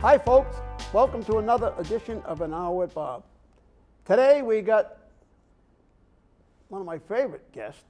Hi folks, welcome to another edition of An Hour with Bob. Today we got one of my favorite guests,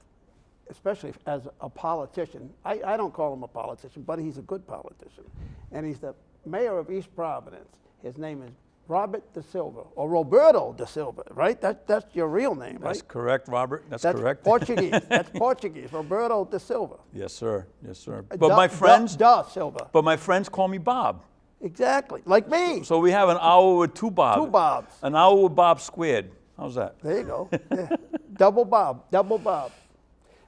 especially as a politician. I don't call him a politician, but he's a good politician. And he's the mayor of East Providence. His name is Robert DaSilva, or Roberto DaSilva, right? That's your real name, right? That's correct, Robert. That's correct. Portuguese. That's Portuguese. Roberto DaSilva. Yes, sir. Yes, sir. But my friends, DaSilva. But my friends call me Bob. Exactly, like me. So we have an hour with two Bobs. Two Bobs. An hour with Bob squared. How's that? There you go. Yeah. Double Bob. Double Bob.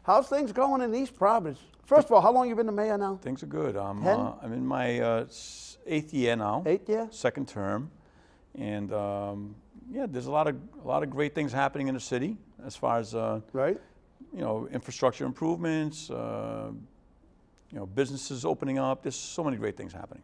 How's things going in East Providence? First of all, how long you been the mayor now? Things are good. I'm in my 8th year now. 8th year. Second term, and yeah, there's a lot of great things happening in the city as far as right. You know, infrastructure improvements. You know, businesses opening up. There's so many great things happening.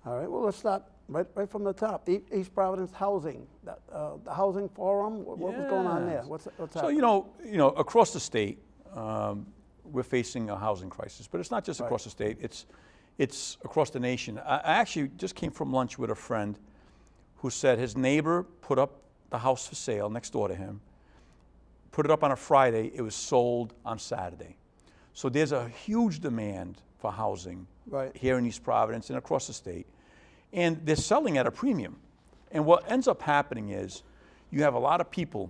All right, well, let's start right from the top. East Providence Housing, the Housing Forum, what was going on there? What's happening? So, you know, across the state, we're facing a housing crisis, but it's not just across the state, it's across the nation. I actually just came from lunch with a friend who said his neighbor put up the house for sale next door to him, put it up on a Friday, it was sold on Saturday. So there's a huge demand for housing here in East Providence and across the state. And they're selling at a premium. And what ends up happening is you have a lot of people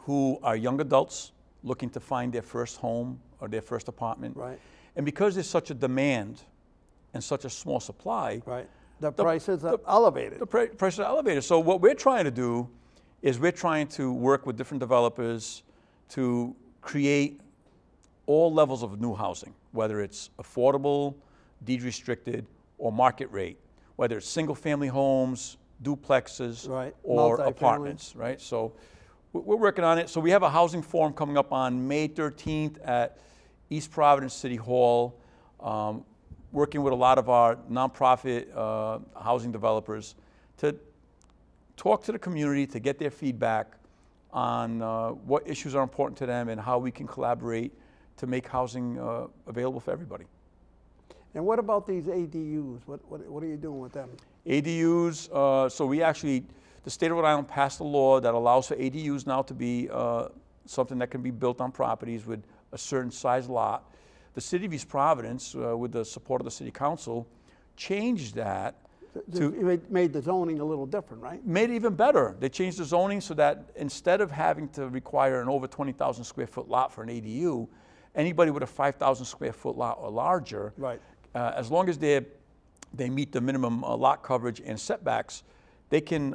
who are young adults looking to find their first home or their first apartment. Right. And because there's such a demand and such a small supply, the prices are elevated. The prices are elevated. So what we're trying to do is we're trying to work with different developers to create all levels of new housing, whether it's affordable, deed restricted, or market rate, whether it's single family homes, duplexes, or apartments, right? So we're working on it. So we have a housing forum coming up on May 13th at East Providence City Hall, working with a lot of our nonprofit housing developers to talk to the community, to get their feedback on what issues are important to them and how we can collaborate to make housing available for everybody. And what about these ADUs? What are you doing with them? ADUs, so we actually, the state of Rhode Island passed a law that allows for ADUs now to be something that can be built on properties with a certain size lot. The city of East Providence, with the support of the city council, changed that. It made the zoning a little different, right? Made it even better. They changed the zoning so that instead of having to require an over 20,000 square foot lot for an ADU, anybody with a 5,000 square foot lot or larger, as long as they meet the minimum lot coverage and setbacks, they can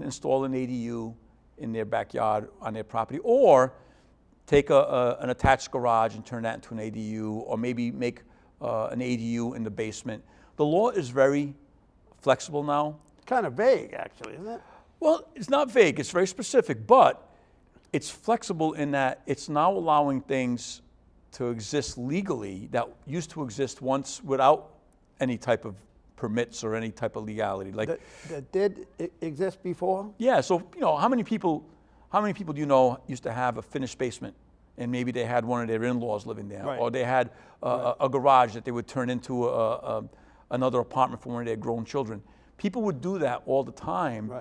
install an ADU in their backyard on their property, or take an attached garage and turn that into an ADU, or maybe make an ADU in the basement. The law is very flexible now. Kind of vague, actually, isn't it? Well, it's not vague. It's very specific, but it's flexible in that it's now allowing things to exist legally that used to exist once without any type of permits or any type of legality. Like that did exist before? Yeah. So you know, how many people do you know used to have a finished basement, and maybe they had one of their in-laws living there, or they had a garage that they would turn into another apartment for one of their grown children. People would do that all the time,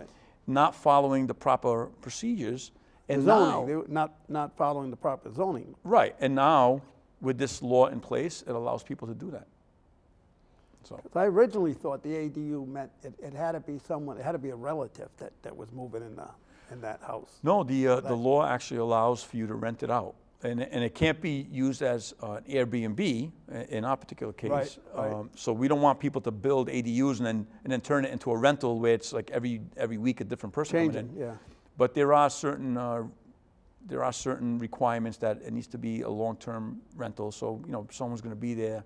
not following the proper procedures. And zoning, they were not following the proper zoning. Right, and now with this law in place, it allows people to do that. So I originally thought the ADU meant it had to be someone, it had to be a relative that was moving in that house. No, the law actually allows for you to rent it out, and it can't be used as an Airbnb in our particular case. So we don't want people to build ADUs and then turn it into a rental where it's like every week a different person coming in. Yeah. But there are certain requirements that it needs to be a long-term rental. So you know, if someone's going to be there,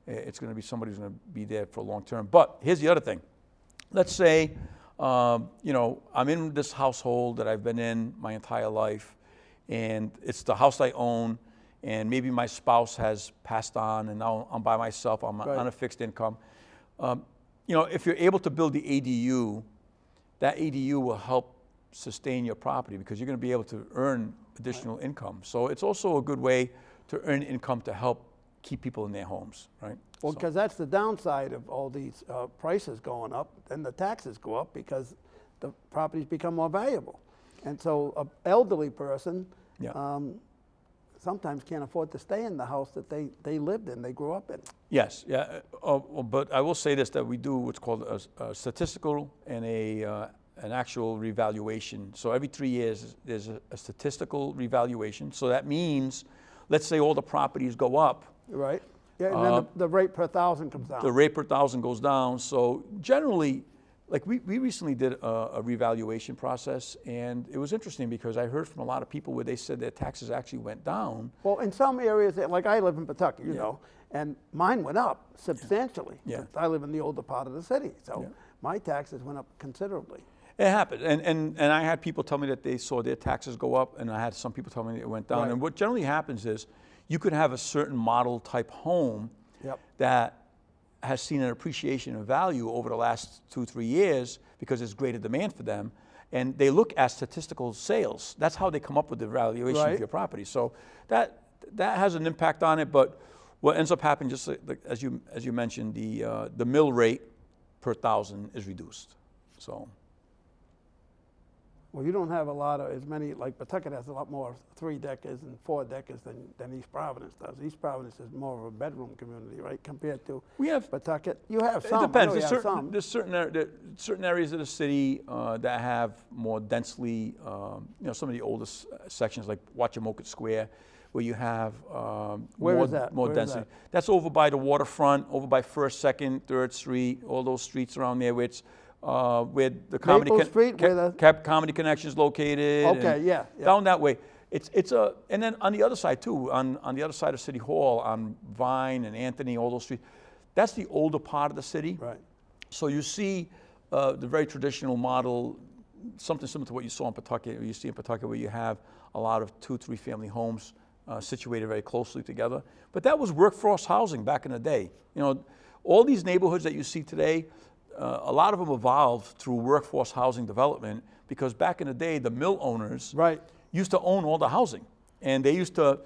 it's going to be somebody who's going to be there for long term. But here's the other thing. Let's say, you know, I'm in this household that I've been in my entire life, and it's the house I own, and maybe my spouse has passed on, and now I'm by myself. I'm on a fixed income. You know, if you're able to build the ADU, that ADU will help sustain your property because you're going to be able to earn additional income. So it's also a good way to earn income to help keep people in their homes, right? Well, So- because that's the downside of all these prices going up, then the taxes go up because the properties become more valuable. And so an elderly person Yeah. sometimes can't afford to stay in the house that they lived in, they grew up in. Yes, yeah, but I will say this, that we do what's called a statistical and an actual revaluation. So every 3 years, there's a statistical revaluation. So that means, let's say all the properties go up, Right? Yeah, and then the rate per thousand comes down. the rate per thousand goes down. So generally, like we recently did a revaluation process, and it was interesting because I heard from a lot of people where they said their taxes actually went down. Well, in some areas, like I live in Pawtucket, you Yeah. know, and mine went up substantially. Yeah. But I live in the older part of the city, so Yeah. my taxes went up considerably. It happened, and I had people tell me that they saw their taxes go up, and I had some people tell me it went down. Right. And what generally happens is, you could have a certain model type home Yep. that has seen an appreciation in value over the last 2-3 years because there's greater demand for them, and they look at statistical sales. That's how they come up with the valuation Right. of your property. So that has an impact on it. But what ends up happening, just like, as you mentioned, the mill rate per thousand is reduced. So. Well, you don't have a lot of, as many, like Pawtucket has a lot more 3-deckers and 4-deckers than East Providence does. East Providence is more of a bedroom community, right, compared to We have. Pawtucket. You have It some, depends. I know you There's have certain, some. there's certain areas of the city that have more densely, some of the oldest sections like Wachamoket Square, where you have Where more, is that? more Where is density. that? That's over by the waterfront, over by 1st, 2nd, 3rd Street, all those streets around there where it's where the comedy Maple Street, where the- Comedy Connection is located. Okay, and yeah. down that way. And then on the other side too, on the other side of City Hall, on Vine and Anthony, all those streets, that's the older part of the city. Right. So you see the very traditional model, something similar to what you saw in Pawtucket, or you see in Pawtucket, where you have a lot of 2-3 family homes situated very closely together. But that was workforce housing back in the day. All these neighborhoods that you see today, a lot of them evolved through workforce housing development, because back in the day, the mill owners Right. used to own all the housing. And they used to,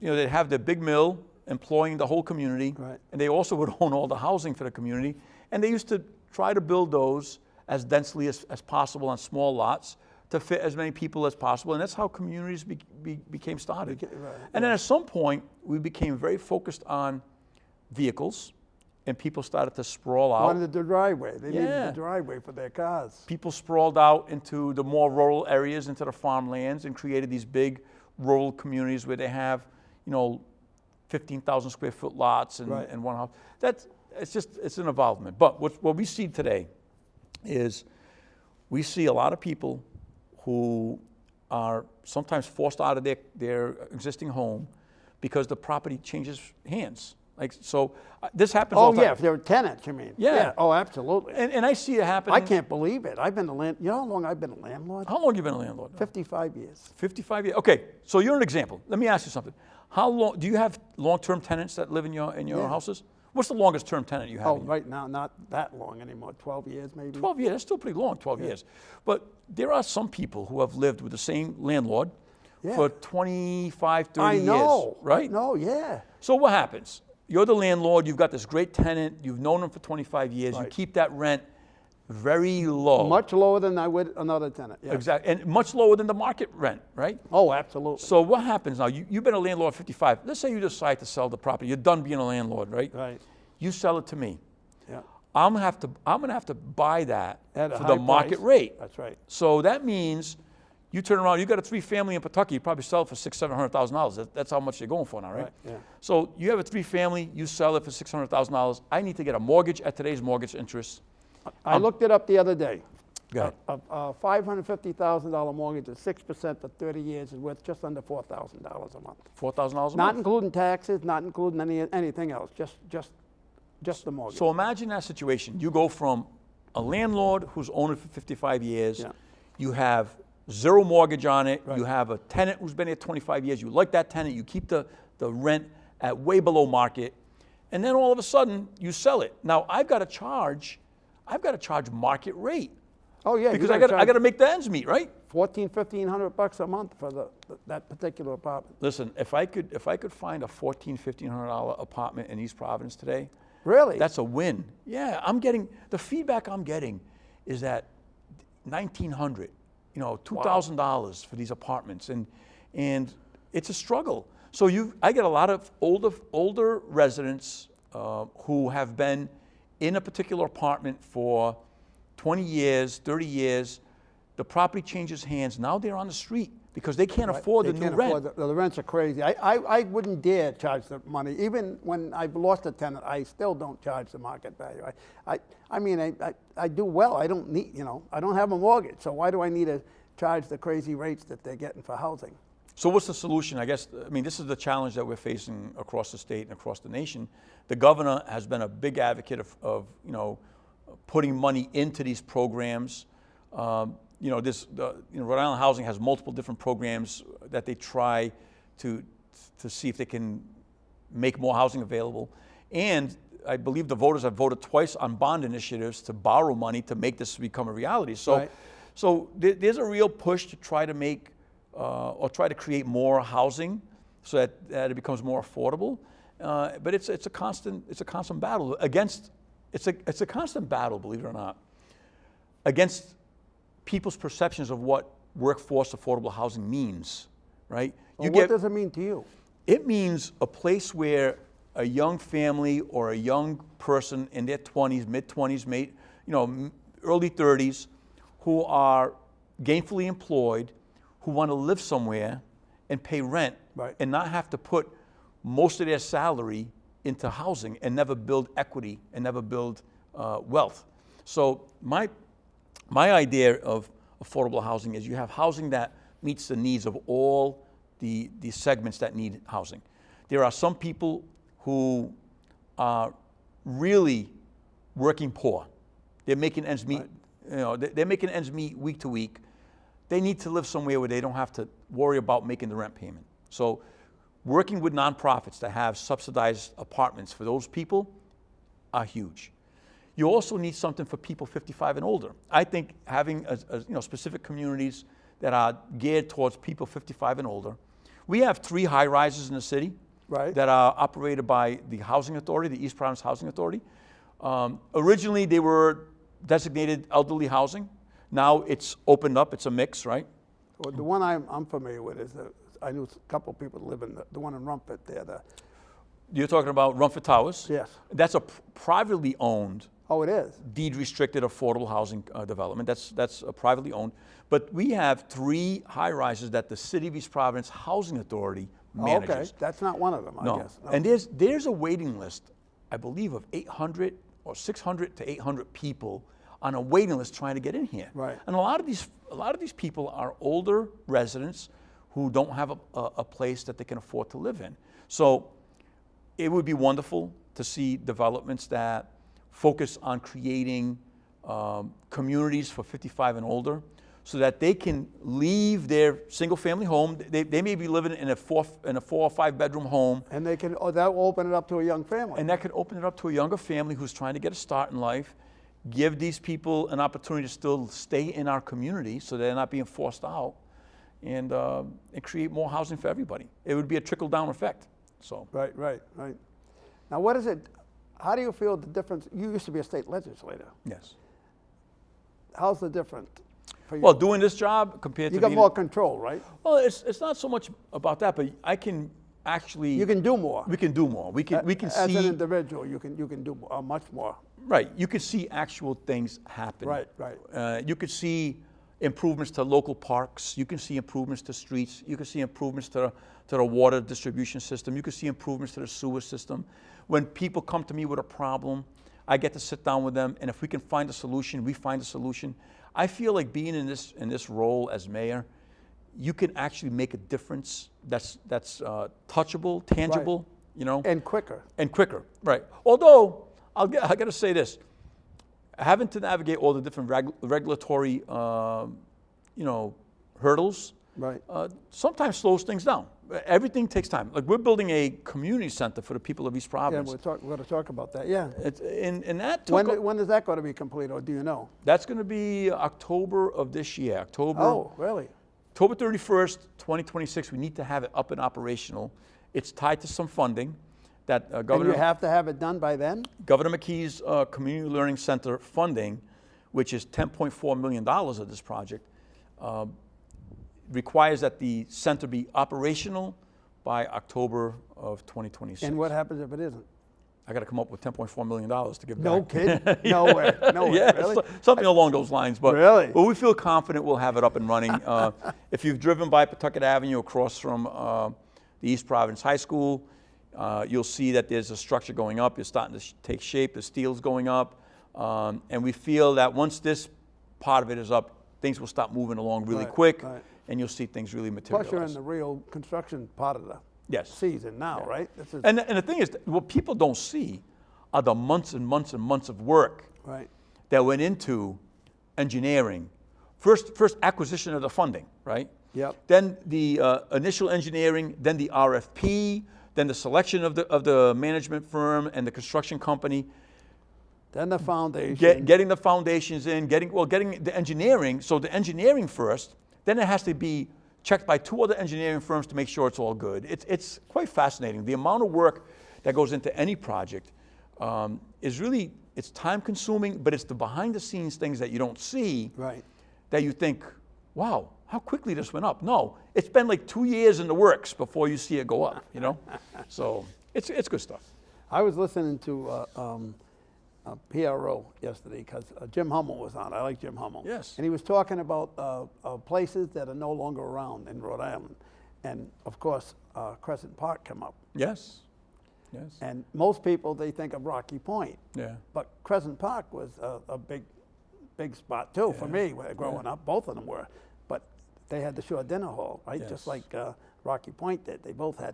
they'd have their big mill employing the whole community. Right. And they also would own all the housing for the community. And they used to try to build those as densely as possible on small lots to fit as many people as possible. And that's how communities became started. Right, And then at some point, we became very focused on vehicles, and people started to sprawl out. Wanted the driveway. They needed Yeah. the driveway for their cars. People sprawled out into the more rural areas, into the farmlands, and created these big rural communities where they have, 15,000 square foot lots and, Right. and one house. It's an involvement. But what we see today is we see a lot of people who are sometimes forced out of their existing home because the property changes hands. This happens all Oh, the time. yeah, if they're tenants, you mean? Yeah. Oh, absolutely. And I see it happening. I can't believe it. I've been you know how long I've been a landlord? How long have you been a landlord? 55 years. 55 years. Okay, so you're an example. Let me ask you something. How long do you have long-term tenants that live in your Yeah. houses? What's the longest term tenant you have? Oh, in your- right now, not that long anymore, 12 years maybe. 12 years. That's still pretty long. 12 years. But there are some people who have lived with the same landlord Yeah. for 25, 30 I know. years, right? No, yeah. So what happens? You're the landlord. You've got this great tenant. You've known him for 25 years. You Right. keep that rent very low. Much lower than I would another tenant. Yeah. Exactly, and much lower than the market rent, right? Oh, absolutely. So what happens now? You've been a landlord 55. Let's say you decide to sell the property. You're done being a landlord, right? Right. You sell it to me. Yeah. I'm gonna have to buy that At a for high the market price. rate. That's right. So that means you turn around. You got a 3-family in Pawtucket. You probably sell it for $600,000-$700,000. That's how much they're going for now, right? Right, yeah. So you have a 3-family. You sell it for $600,000. I need to get a mortgage at today's mortgage interest. I looked it up the other day. Go ahead. A $550,000 mortgage at 6% for 30 years is worth just under $4,000 a month. $4,000 a Not month. including taxes, not including anything else, just the mortgage. So imagine that situation. You go from a landlord who's owned it for 55 years. Yeah. You have zero mortgage on it. Right. You have a tenant who's been here 25 years. You like that tenant. You keep the rent at way below market. And then all of a sudden, you sell it. Now, I've got to charge market rate. Oh, yeah. Because I got to make the ends meet, right? $1,500 a month for that particular apartment. Listen, if I could find a $1,500 apartment in East Providence today, Really? that's a win. Yeah, the feedback I'm getting is that $1,900, $2,000 for these apartments, and it's a struggle. So I get a lot of older residents who have been in a particular apartment for 20 years, 30 years. The property changes hands. Now they're on the street because they can't afford the new rent. The rents are crazy. I wouldn't dare charge the money. Even when I've lost a tenant, I still don't charge the market value. I mean, I do well. I don't need, I don't have a mortgage, so why do I need to charge the crazy rates that they're getting for housing? So what's the solution? This is the challenge that we're facing across the state and across the nation. The governor has been a big advocate of putting money into these programs. Rhode Island Housing has multiple different programs that they try to see if they can make more housing available. And I believe the voters have voted twice on bond initiatives to borrow money to make this become a reality. So there's a real push to try to make or try to create more housing so that it becomes more affordable. But it's a constant battle against. It's a constant battle, believe it or not, against people's perceptions of what workforce affordable housing means, right? Well, what does it mean to you? It means a place where a young family or a young person in their 20s, mid-20s, early 30s, who are gainfully employed, who want to live somewhere and pay rent, right, and not have to put most of their salary into housing and never build equity and never build wealth. So my idea of affordable housing is you have housing that meets the needs of all the segments that need housing. There are some people who are really working poor. They're making ends meet. Right. They're making ends meet week to week. They need to live somewhere where they don't have to worry about making the rent payment. So working with nonprofits that have subsidized apartments for those people are huge. You also need something for people 55 and older. I think having specific communities that are geared towards people 55 and older. We have 3 high-rises in the city, right, that are operated by the Housing Authority, the East Providence Housing Authority. Originally, they were designated elderly housing. Now it's opened up. It's a mix, right? Well, the one I'm familiar with is I knew a couple of people that live in the one in Rumford there. You're talking about Rumford Towers? Yes. That's a privately owned. Oh, it is? Deed-restricted affordable housing development. That's privately owned. But we have 3 high-rises that the City of East Providence Housing Authority manages. Okay, that's not one of them, I guess. No. And there's a waiting list, I believe, of 800 or 600 to 800 people on a waiting list trying to get in here. Right. And a lot of these people are older residents who don't have a place that they can afford to live in. So it would be wonderful to see developments that focus on creating communities for 55 and older so that they can leave their single-family home. They may be living in a 4 or 5 bedroom home. And that will open it up to a young family. And that could open it up to a younger family who's trying to get a start in life, give these people an opportunity to still stay in our community so they're not being forced out, and create more housing for everybody. It would be a trickle-down effect. So. Right. Now, what is it? How do you feel the difference? You used to be a state legislator. Yes. How's the difference for you? Well, doing this job compared to you got more control, right? Well, it's not so much about that, but I can actually. You can do more. We can do more. We can see. As an individual, you can do much more. Right. You can see actual things happen. Right. You could see improvements to local parks. You can see improvements to streets. You can see improvements to the water distribution system. You can see improvements to the sewer system. When people come to me with a problem, I get to sit down with them, and if we can find a solution, we find a solution. I feel like being in this role as mayor, you can actually make a difference that's touchable, tangible, right. And quicker. And quicker, right. Although, I got to say this, having to navigate all the different regulatory, hurdles, Right. Sometimes slows things down. Everything takes time. Like we're building a community center for the people of East Yeah, Providence. we're going to talk about that, yeah. And that took When is that going to be complete, or do you know? that's going to be October of this year. Oh, really? October 31st, 2026, we need to have it up and operational. It's tied to some funding that And Governor you have to have it done by then? Governor McKee's Community Learning Center funding, which is $10.4 million of this project, requires that the center be operational by October of 2026. And what happens if it isn't? I got to come up with $10.4 million to give No back. kidding? No way. No way. Yeah, Really? something along those lines. But, Really? but we feel confident we'll have it up and running. If you've driven by Pawtucket Avenue across from the East Providence High School, you'll see that there's a structure going up. It's starting to take shape. The steel's going up. And we feel that once this part of it is up, things will start moving along really Right, quick, right. and you'll see things really materialize. Plus, you're in the real construction part of the Yes. season now, right? This is, And the thing is, what people don't see are the months and months and months of work right. that went into engineering. First acquisition of the funding, right? Yep. Then the initial engineering, then the RFP, then the selection of the management firm and the construction company, Then the foundation. getting the foundations in, getting the engineering. So the engineering first, then it has to be checked by 2 other engineering firms to make sure it's all good. It's quite fascinating. The amount of work that goes into any project is really, it's time consuming, but it's the behind the scenes things that you don't see Right. that you think, wow, how quickly this went up. No, it's been like 2 years in the works before you see it go up, you know? So it's good stuff. I was listening to PRO yesterday because Jim Hummel was on. I like Jim Hummel. Yes. And he was talking about places that are no longer around in Rhode Island. And of course, Crescent Park come up. Yes, yes, And most people, they think of Rocky Point. yeah. But Crescent Park was a big spot too for me growing up. Both of them were. But they had the Shore Dinner Hall, right? Yes. Just like Rocky Point did. They both had.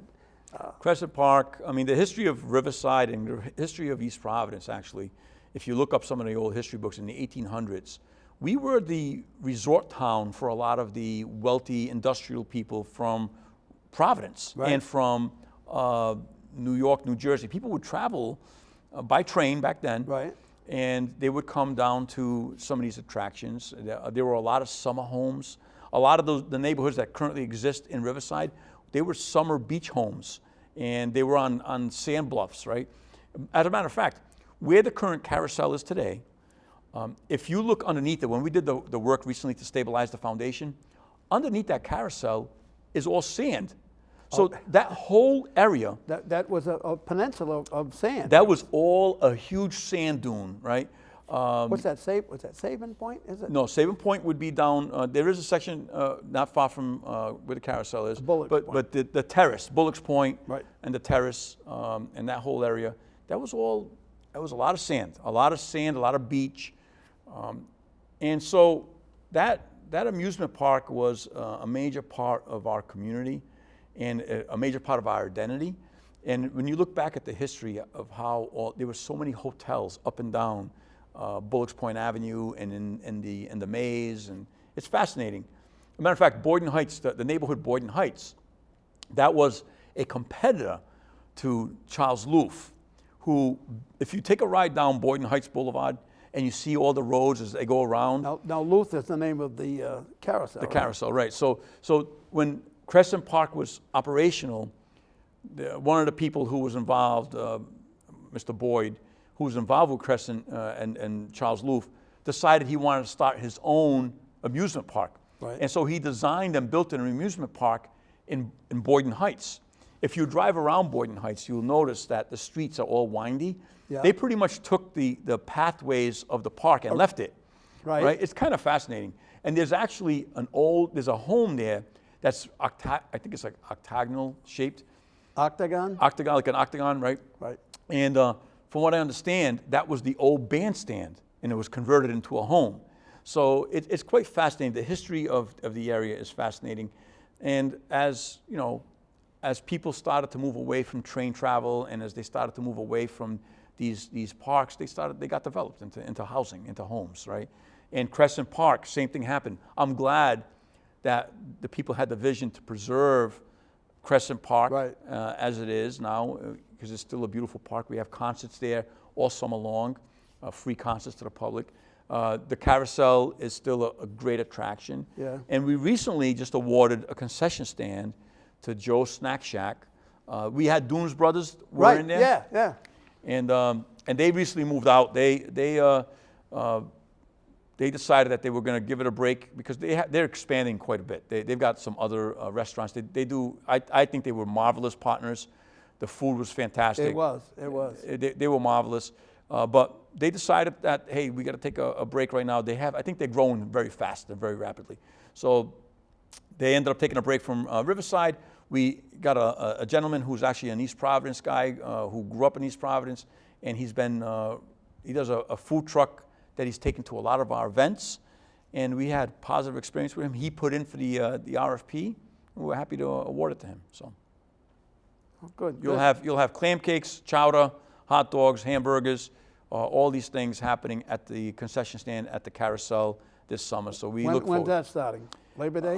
Crescent Park, I mean, the history of Riverside and the history of East Providence, actually, if you look up some of the old history books in the 1800s, we were the resort town for a lot of the wealthy industrial people from Providence Right. and from New York, New Jersey. People would travel by train back then. Right. And they would come down to some of these attractions. There were a lot of summer homes. A lot of the neighborhoods that currently exist in Riverside, they were summer beach homes, and they were on sand bluffs, right? As a matter of fact, where the current carousel is today, if you look underneath it, when we did the work recently to stabilize the foundation, underneath that carousel is all sand. So that whole area, That was a peninsula of sand. that was all a huge sand dune, right? What's that? Was that Saving Point? Is it? No, Saving Point would be down. There is a section not far from where the carousel is. Bullock's but Point. but the terrace, Bullock's Point, Right. and the terrace, and that whole area, that was all. That was a lot of sand, a lot of beach, and so that amusement park was a major part of our community, and a major part of our identity. And when you look back at the history of how there were so many hotels up and down Bullock's Point Avenue and in the maze, and it's fascinating. As a matter of fact, Boyden Heights, the neighborhood Boyden Heights, that was a competitor to Charles Loof, who, if you take a ride down Boyden Heights Boulevard and you see all the roads as they go around. Now Luther's the name of the carousel. The carousel, right. So when Crescent Park was operational, one of the people who was involved, Mr. Boyd, who was involved with Crescent and Charles Loof, decided he wanted to start his own amusement park. Right. And so he designed and built an amusement park in Boyden Heights. If you drive around Boyden Heights, you'll notice that the streets are all windy. Yeah. They pretty much took the pathways of the park and left it. Right. It's kind of fascinating. And there's actually there's a home there that's, I think it's like octagonal shaped. Octagon? Octagon, like an octagon, right? Right. And from what I understand, that was the old bandstand, and it was converted into a home. So it's quite fascinating. The history of the area is fascinating. And as, you know, as people started to move away from train travel, and as they started to move away from these parks, they got developed into housing, into homes, right? And Crescent Park, same thing happened. I'm glad that the people had the vision to preserve Crescent Park Right. As it is now, because it's still a beautiful park. We have concerts there all summer long, free concerts to the public. The carousel is still a great attraction. Yeah. And we recently just awarded a concession stand to Joe's Snack Shack. We had Dooms Brothers were Right, in there. yeah, yeah. And they recently moved out. They decided that they were going to give it a break because they're expanding quite a bit. They've got some other restaurants. I think they were marvelous partners. The food was fantastic. It was. They were marvelous. But they decided that, hey, we got to take a break right now. I think they're growing very fast and very rapidly. So they ended up taking a break from Riverside. We got a gentleman who's actually an East Providence guy who grew up in East Providence, and he does a food truck that he's taken to a lot of our events, and we had positive experience with him. He put in for the RFP, and we're happy to award it to him. So Good. you'll have clam cakes, chowder, hot dogs, hamburgers, all these things happening at the concession stand at the carousel this summer. So we look forward. When's that starting? Labor Day?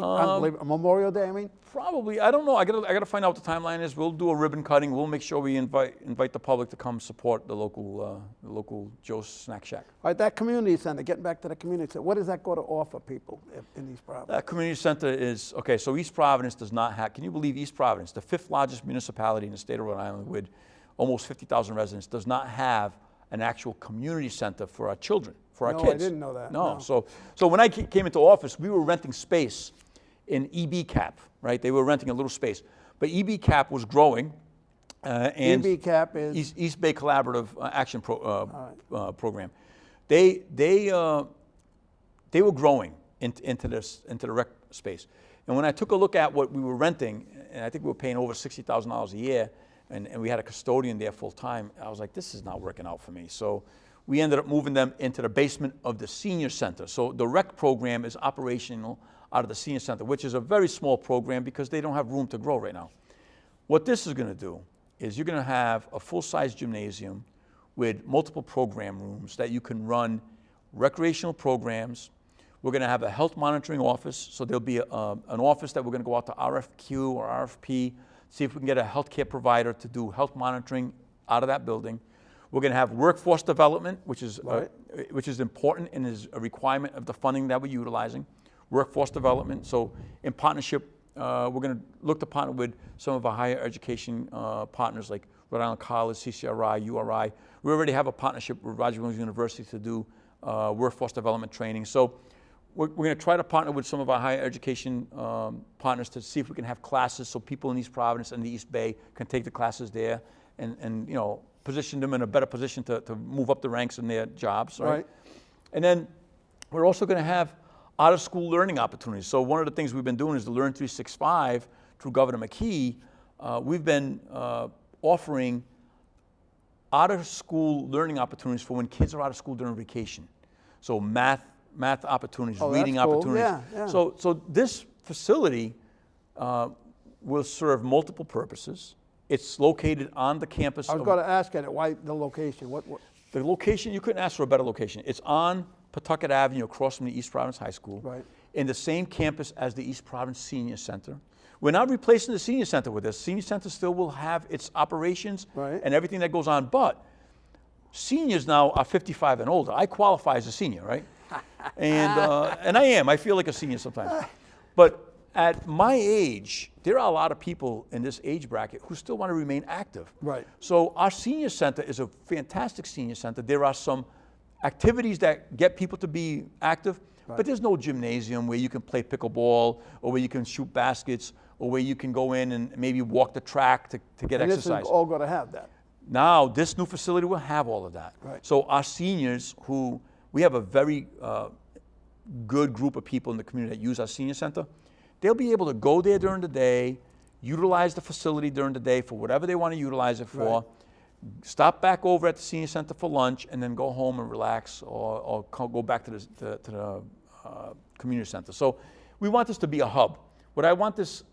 Memorial Day, I mean? Probably, I don't know. I got to find out what the timeline is. We'll do a ribbon cutting. We'll make sure we invite the public to come support the local Joe's Snack Shack. All right, that community center, getting back to the community center, what does that go to offer people in East Providence? That community center is, okay, so East Providence does not have, can you believe East Providence, the 5th largest municipality in the state of Rhode Island with almost 50,000 residents, does not have an actual community center for our children, for our kids. No, I didn't know that. No. So when I came into office, we were renting space in EB-CAP, right? They were renting a little space. But EB-CAP was growing. And EB-CAP is? East Bay Collaborative Action Program. They were growing into the rec space. And when I took a look at what we were renting, and I think we were paying over $60,000 a year, and we had a custodian there full time, I was like, this is not working out for me. So we ended up moving them into the basement of the senior center. So the rec program is operational out of the senior center, which is a very small program because they don't have room to grow right now. What this is going to do is you're going to have a full-size gymnasium with multiple program rooms that you can run recreational programs. We're going to have a health monitoring office, so there'll be an office that we're going to go out to RFQ or RFP, see if we can get a healthcare provider to do health monitoring out of that building. We're going to have workforce development, which is important and is a requirement of the funding that we're utilizing. Workforce development. So in partnership, we're going to look to partner with some of our higher education partners like Rhode Island College, CCRI, URI. We already have a partnership with Roger Williams University to do workforce development training. So we're going to try to partner with some of our higher education partners to see if we can have classes so people in East Providence and the East Bay can take the classes there and position them in a better position to move up the ranks in their jobs. Right? And then we're also going to have out-of-school learning opportunities. So one of the things we've been doing is the Learn 365 through Governor McKee. We've been offering out-of-school learning opportunities for when kids are out of school during vacation. So math opportunities, reading opportunities. Yeah. So this facility will serve multiple purposes. It's located on the campus. I was going to ask you, why the location? What? The location, you couldn't ask for a better location. It's on Pawtucket Avenue across from the East Providence High School, in the same campus as the East Providence Senior Center. We're not replacing the Senior Center with this. Senior Center still will have its operations and everything that goes on, but seniors now are 55 and older. I qualify as a senior, right? And I am. I feel like a senior sometimes. But at my age, there are a lot of people in this age bracket who still want to remain active. Right. So our senior center is a fantastic senior center. There are some activities that get people to be active, but there's no gymnasium where you can play pickleball or where you can shoot baskets or where you can go in and maybe walk the track to get exercise. And this is all going to have that. Now, this new facility will have all of that. So our seniors we have a very good group of people in the community that use our senior center. They'll be able to go there during the day, utilize the facility during the day for whatever they want to utilize it for, stop back over at the senior center for lunch, and then go home and relax or go back to the community center. So we want this to be a hub. What I want this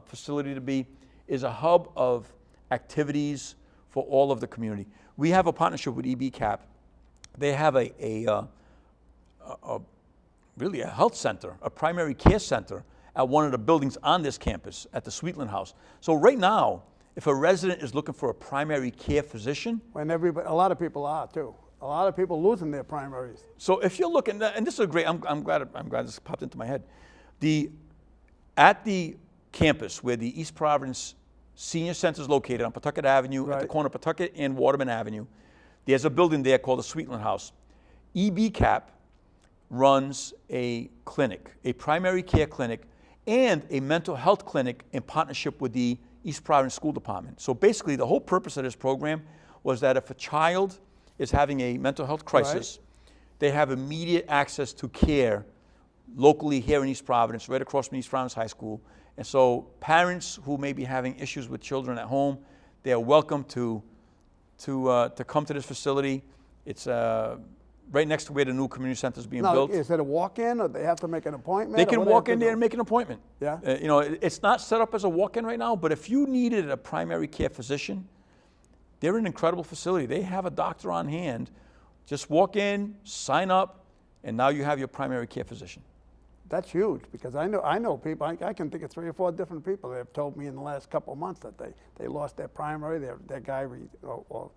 facility to be is a hub of activities for all of the community. We have a partnership with EB-CAP. They have really a health center, a primary care center at one of the buildings on this campus at the Sweetland House. So right now, if a resident is looking for a primary care physician, When a lot of people are too. A lot of people losing their primaries. so if you're looking, and this is a great, I'm glad this popped into my head. At the campus where the East Providence Senior Center is located on Pawtucket Avenue, at the Right. corner of Pawtucket and Waterman Avenue, there's a building there called the Sweetland House. EBCAP runs a clinic, a primary care clinic, and a mental health clinic in partnership with the East Providence School Department. So basically, the whole purpose of this program was that if a child is having a mental health crisis, they have immediate access to care locally here in East Providence, right across from East Providence High School. And so parents who may be having issues with children at home, they are welcome to come to this facility. It's right next to where the new community center is being Now, built. is it a walk-in, or they have to make an appointment? They or can what do they walk have in to there do? and make an appointment. Yeah? It's not set up as a walk-in right now, but if you needed a primary care physician, they're an incredible facility. They have a doctor on hand. Just walk in, sign up, and now you have your primary care physician. That's huge, because I know people, I can think of 3 or 4 different people that have told me in the last couple of months that they lost their primary, their guy or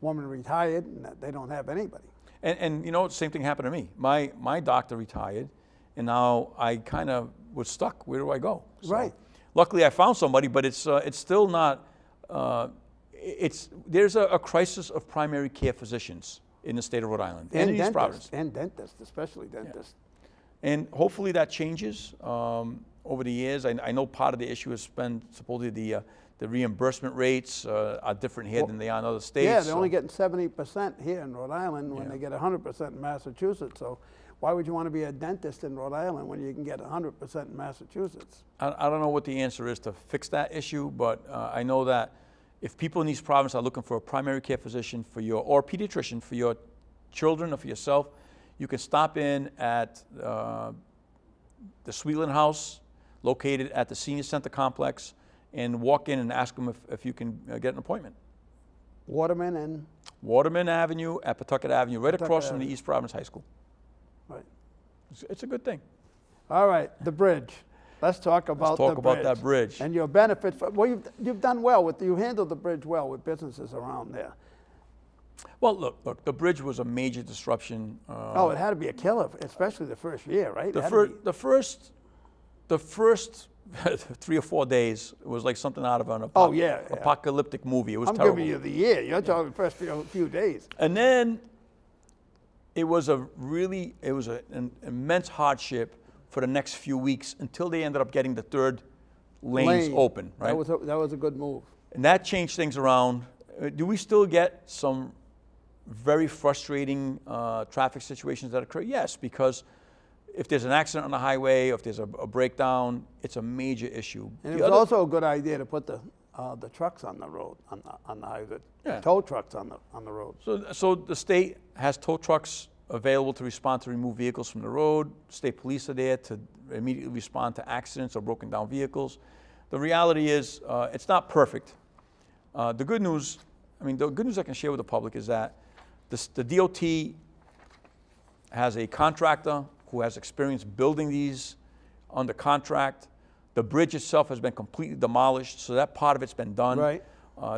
woman retired, and that they don't have anybody. And the same thing happened to me. My doctor retired, and now I kind of was stuck. Where do I go? So, Right. Luckily, I found somebody, but it's still not. There's a crisis of primary care physicians in the state of Rhode Island and in East Providence. And dentists, especially dentists. And hopefully that changes over the years. I know part of the issue has been supposedly the reimbursement rates are different here than they are in other states. Yeah, they're only getting 70% here in Rhode Island when they get 100% in Massachusetts. So why would you want to be a dentist in Rhode Island when you can get 100% in Massachusetts? I don't know what the answer is to fix that issue, but I know that if people in East Providence are looking for a primary care physician or a pediatrician for your children or for yourself, you can stop in at the Sweetland House, located at the Senior Center Complex, and walk in and ask them if you can get an appointment. Waterman Avenue at Pawtucket Avenue, right across from the East Providence High School. Right. It's a good thing. All right, the bridge. Let's talk about that bridge. And your benefits. Well, you've done well you handled the bridge well with businesses around there. Well, look, the bridge was a major disruption. It had to be a killer, especially the first year, right? The first 3 or 4 days was like something out of an apocalyptic movie. It was terrible. I'm giving you the year. You're talking the first few days. And then it was an immense hardship for the next few weeks until they ended up getting the third lanes open, right? That was a good move. And that changed things around. Do we still get some very frustrating traffic situations that occur? Yes, because if there's an accident on the highway, or if there's a breakdown, it's a major issue. And it was also a good idea to put the trucks on the road, on the highway, the tow trucks on the road. So the state has tow trucks available to respond to remove vehicles from the road. State police are there to immediately respond to accidents or broken down vehicles. The reality is it's not perfect. The good news I can share with the public is that the DOT has a contractor who has experience building these under contract. The bridge itself has been completely demolished, so that part of it's been done. Right.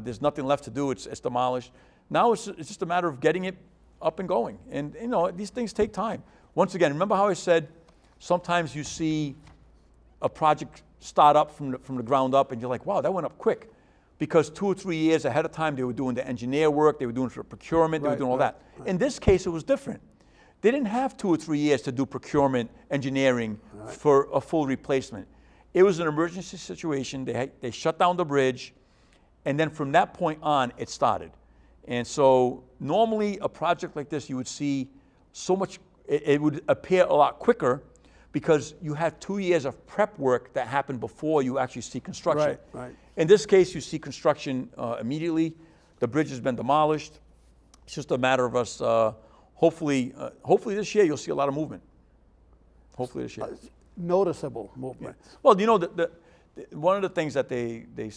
There's nothing left to do. It's demolished. Now it's just a matter of getting it up and going. And these things take time. Once again, remember how I said sometimes you see a project start up from the ground up, and you're like, wow, that went up quick. Because 2 or 3 years ahead of time, they were doing the engineer work, they were doing the procurement, they were doing all that. Right. In this case, it was different. They didn't have 2 or 3 years to do procurement, engineering for a full replacement. It was an emergency situation. They shut down the bridge, and then from that point on, it started. And so normally a project like this, you would see so much, it would appear a lot quicker because you had 2 years of prep work that happened before you actually see construction. Right. In this case, you see construction immediately. The bridge has been demolished. It's just a matter of us, hopefully this year you'll see a lot of movement. Hopefully this year. Noticeable movement. Yeah. Well, one of the things that they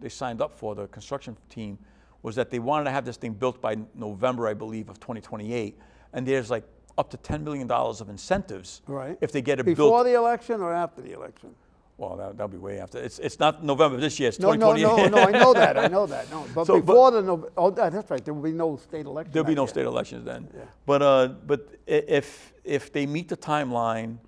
signed up for, the construction team, was that they wanted to have this thing built by November, I believe, of 2028. And there's like up to $10 million of incentives Right. if they get it Before built. the election or after the election? Well, that'll be way after. It's not November this year. It's No, 2028. I know that. I know that. No, but So, before that's right. There will be no state election. There'll be that no year. state elections then. Yeah. But if they meet the timeline,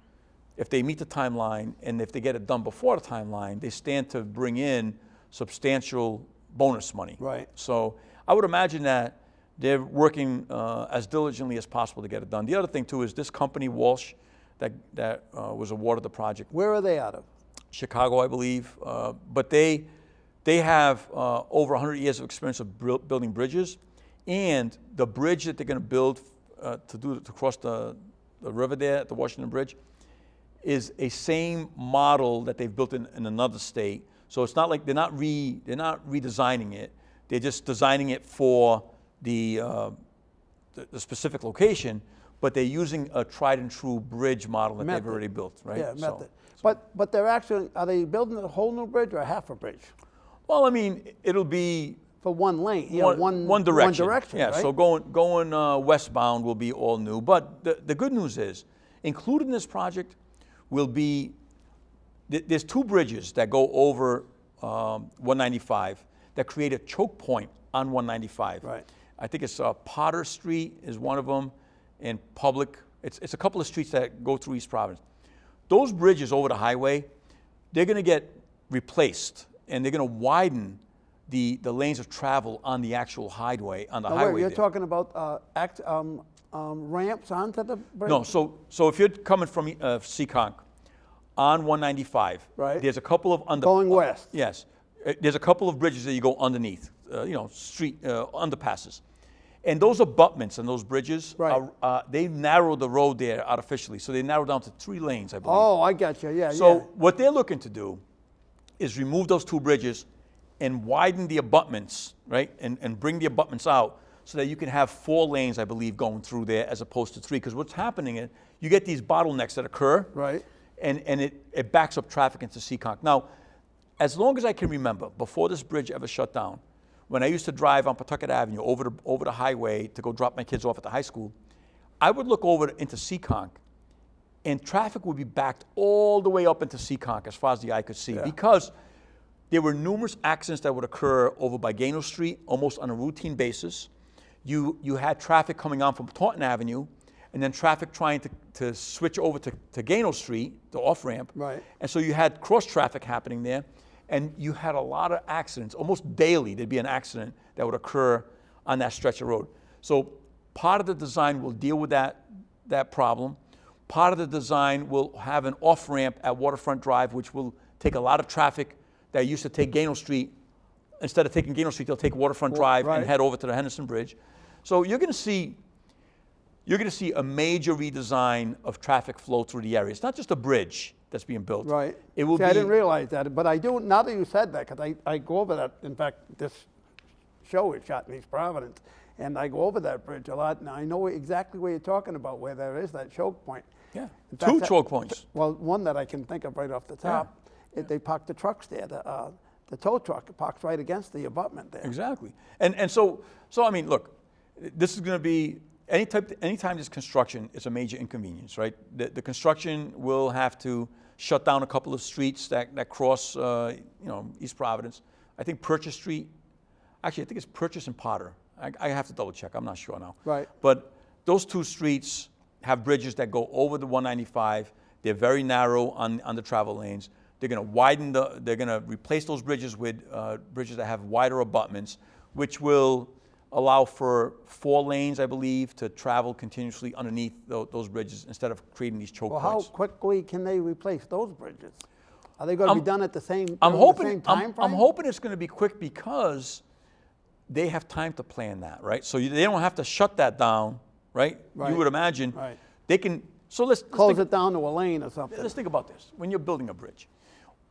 and if they get it done before the timeline, they stand to bring in substantial bonus money. Right. So I would imagine that they're working as diligently as possible to get it done. The other thing too is this company Walsh that was awarded the project. Where are they out of? Chicago, I believe, but they have over 100 years of experience of building bridges, and the bridge that they're going to build to cross the river there at the Washington Bridge is a same model that they've built in another state. So it's not like they're not redesigning it; they're just designing it for the specific location. But they're using a tried and true bridge model that they've already built, right? Yeah, So- method. But they're actually, are they building a whole new bridge or half a bridge? Well, I mean, it'll be For one lane, one direction. Yeah, Yeah, so going westbound will be all new. But the good news is, included in this project will be, there's two bridges that go over 195 that create a choke point on 195. Right. I think it's Potter Street is one of them, and Public. It's a couple of streets that go through East Providence. Those bridges over the highway, they're going to get replaced, and they're going to widen the lanes of travel on the actual highway, on the highway. You're there. talking about ramps onto the bridge? No, so if you're coming from Seekonk on 195, Right. there's a couple of Going west. Yes, there's a couple of bridges that you go underneath, street underpasses, and those abutments and those bridges, Right. they narrowed the road there artificially, so they narrowed down to 3 lanes, I believe. Oh, I got you. Yeah, So yeah. what they're looking to do is remove those 2 bridges and widen the abutments, right? And bring the abutments out so that you can have 4 lanes, I believe, going through there as opposed to 3. Because what's happening is you get these bottlenecks that occur, Right. and it backs up traffic into Seekonk. Now, as long as I can remember, before this bridge ever shut down, when I used to drive on Pawtucket Avenue over the highway to go drop my kids off at the high school, I would look over into Seekonk, and traffic would be backed all the way up into Seekonk as far as the eye could see, because there were numerous accidents that would occur over by Gano Street almost on a routine basis. You had traffic coming on from Taunton Avenue, and then traffic trying to switch over to Gano Street, the off-ramp. Right. And so you had cross-traffic happening there, and you had a lot of accidents. Almost daily there'd be an accident that would occur on that stretch of road. So part of the design will deal with that problem. Part of the design will have an off-ramp at Waterfront Drive, which will take a lot of traffic that used to take Gano Street. Instead of taking Gano Street, they'll take Waterfront Drive right. and head over to the Henderson Bridge. So you're going to see a major redesign of traffic flow through the area. It's not just a bridge that's being built. Right. It will See, be. I didn't realize that, but I do, now that you said that, because I go over that. In fact, this show is shot in East Providence, and I go over that bridge a lot, and I know exactly what you're talking about, where there is that choke point. Yeah. In fact, 2 choke points. Well, one that I can think of right off the top, they park the trucks there. The tow truck parks right against the abutment there. Exactly. And so I mean, look, this is going to be anytime there's construction, it's a major inconvenience, right? The construction will have to shut down a couple of streets that cross, East Providence. I think Purchase Street. Actually, I think it's Purchase and Potter. I have to double check. I'm not sure now. Right. But those 2 streets have bridges that go over the 195. They're very narrow on the travel lanes. They're going to widen they're going to replace those bridges with bridges that have wider abutments, which will allow for 4 lanes, I believe, to travel continuously underneath those bridges instead of creating these choke Well, points. how quickly can they replace those bridges? Are they going to be done at the same time? I'm hoping time frame? I'm hoping it's going to be quick because they have time to plan that, right? So they don't have to shut that down, right? Right. You would imagine Right. they can. So let's Close think, it down to a lane or something. let's think about this. When you're building a bridge,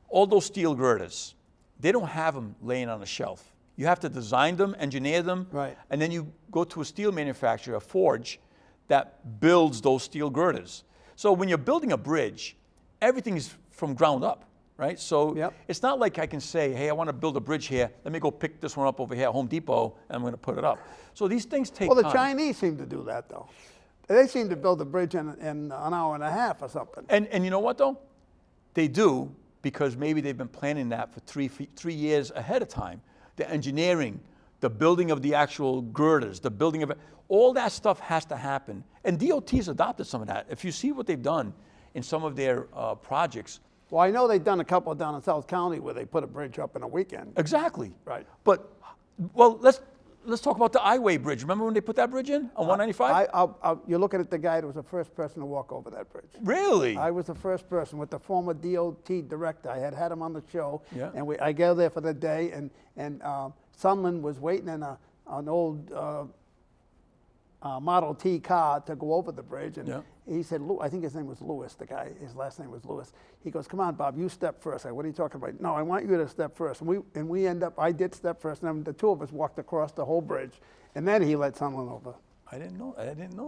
all those steel girders, they don't have them laying on a shelf. You have to design them, engineer them, Right. and then you go to a steel manufacturer, a forge, that builds those steel girders. So when you're building a bridge, everything is from ground up, right? So Yep. it's not like I can say, hey, I want to build a bridge here. Let me go pick this one up over here at Home Depot, and I'm going to put it up. So these things take Well, the time. Chinese seem to do that, though. They seem to build a bridge in an hour and a half or something. And you know what though? They do, because maybe they've been planning that for 3 years ahead of time. The engineering, the building of the actual girders, the building of it, all that stuff has to happen. And DOT's adopted some of that. If you see what they've done in some of their projects. Well, I know they've done a couple down in South County where they put a bridge up in a weekend. Exactly. Right. But, well, let's talk about the I-Way Bridge. Remember when they put that bridge in on 195? You're looking at the guy that was the first person to walk over that bridge. Really? I was the first person with the former DOT director. I had him on the show, Yeah. and I go there for the day, and Sunland was waiting in an old Model T car to go over the bridge, and Yeah. he said, I think his name was Lewis, the guy, his last name was Lewis. He goes, come on, Bob, you step first. I said, what are you talking about? No, I want you to step first. And I did step first, and then the two of us walked across the whole bridge, and then he let Sunland over. I didn't know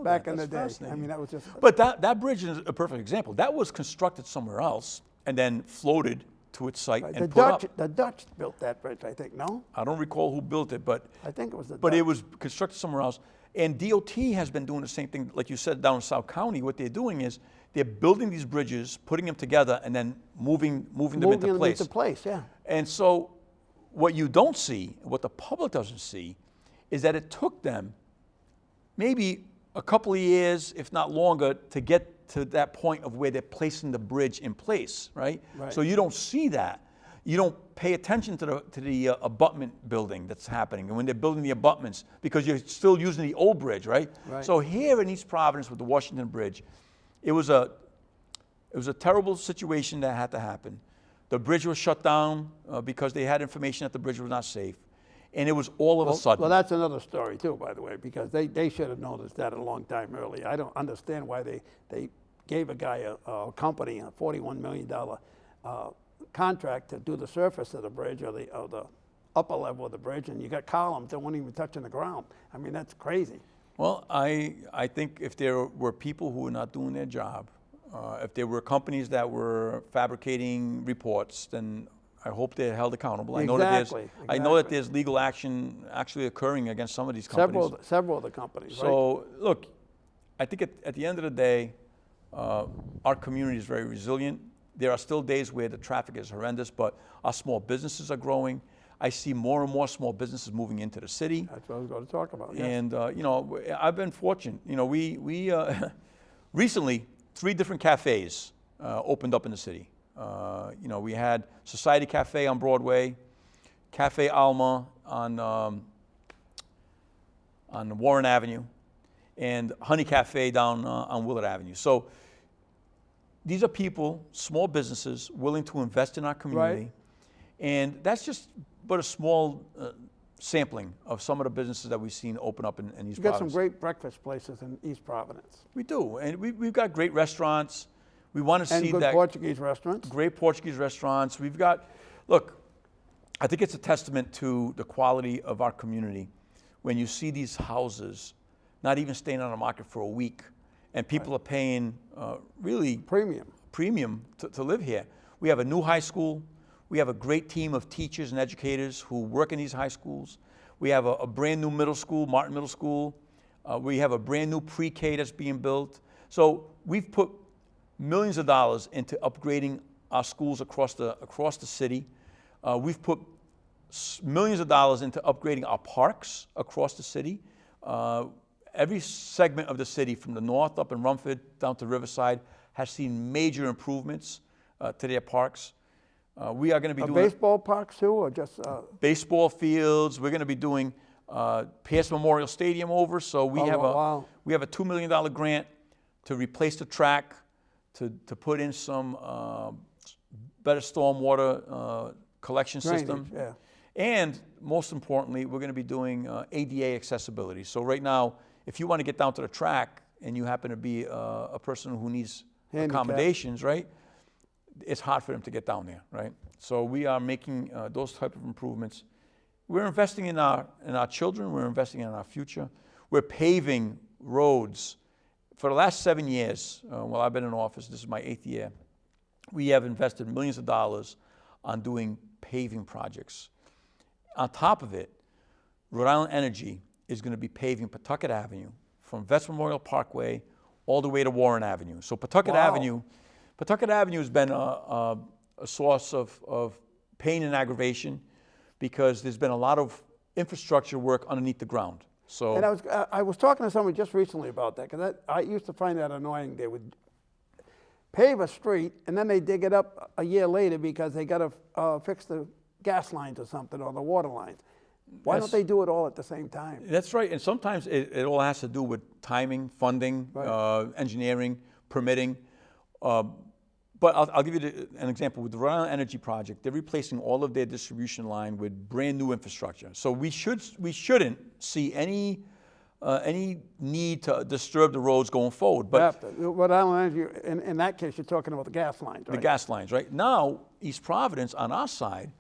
Back that. in the That's day. I fascinating. mean, that was just... But that bridge is a perfect example. That was constructed somewhere else and then floated to its site Right. and put up. The Dutch built that bridge, I think, no? I don't recall who built it, but I think it was the but Dutch. it was constructed somewhere else. And DOT has been doing the same thing, like you said, down in South County. What they're doing is they're building these bridges, putting them together, and then moving them into place. Into place, yeah. And so what you don't see, what the public doesn't see, is that it took them maybe a couple of years, if not longer, to get to that point of where they're placing the bridge in place, right? Right. So you don't see that. You don't pay attention to the abutment building that's happening, and when they're building the abutments, because you're still using the old bridge, right? Right. So here in East Providence with the Washington Bridge, it was a terrible situation that had to happen. The bridge was shut down because they had information that the bridge was not safe, and it was all of a sudden. Well, that's another story too, by the way, because they should have noticed that a long time earlier. I don't understand why they gave a guy, a company, a $41 million contract to do the surface of the bridge or the upper level of the bridge, and you got columns that weren't even touching the ground. I mean, that's crazy. Well, I think if there were people who were not doing their job, if there were companies that were fabricating reports, then I hope they're held accountable. I know that there's legal action actually occurring against some of these companies. Several of the companies. So look, I think at the end of the day, our community is very resilient. There are still days where the traffic is horrendous, but our small businesses are growing. I see more and more small businesses moving into the city. That's what I was going to talk about. Yes. And I've been fortunate. We recently 3 different cafes opened up in the city. We had Society Cafe on Broadway, Cafe Alma on Warren Avenue, and Honey Cafe down on Willard Avenue. So these are people, small businesses, willing to invest in our community. Right. And that's just but a small sampling of some of the businesses that we've seen open up in East Providence. You got some great breakfast places in East Providence. We do, and we've got great restaurants. We want to And see good that. Portuguese restaurants. Great Portuguese restaurants. We've got, look, I think it's a testament to the quality of our community when you see these houses not even staying on the market for a week, and people are paying really premium to live here. We have a new high school. We have a great team of teachers and educators who work in these high schools. We have a brand new middle school, Martin Middle School. We have a brand new pre-K that's being built. So we've put millions of dollars into upgrading our schools across the city. We've put millions of dollars into upgrading our parks across the city. Every segment of the city, from the north up in Rumford down to Riverside, has seen major improvements to their parks. We are going to be doing baseball parks too, or just baseball fields. We're going to be doing Pierce Memorial Stadium over. So we have a $2 million grant to replace the track, to put in some better stormwater collection system. Yeah. And most importantly, we're going to be doing ADA accessibility. So right now, if you want to get down to the track and you happen to be a person who needs accommodations, right? It's hard for them to get down there, right? So we are making those type of improvements. We're investing in our children. We're investing in our future. We're paving roads. For the last 7 years, while I've been in office, this is my 8th year, we have invested millions of dollars on doing paving projects. On top of it, Rhode Island Energy is going to be paving Pawtucket Avenue from Vets Memorial Parkway all the way to Warren Avenue. So Pawtucket Wow. Avenue has been a source of pain and aggravation because there's been a lot of infrastructure work underneath the ground. So And I was talking to somebody just recently about that, because I used to find that annoying. They would pave a street, and then they dig it up a year later because they got to fix the gas lines or something, or the water lines. Why don't they do it all at the same time? That's right, and sometimes it all has to do with timing, funding, Right. engineering, permitting. But I'll give you an example. With the Rhode Island Energy Project, they're replacing all of their distribution line with brand new infrastructure. So we shouldn't see any need to disturb the roads going forward. But Rhode Island Energy, in that case, you're talking about the gas lines, right? the gas lines, right? Now, East Providence, on our side,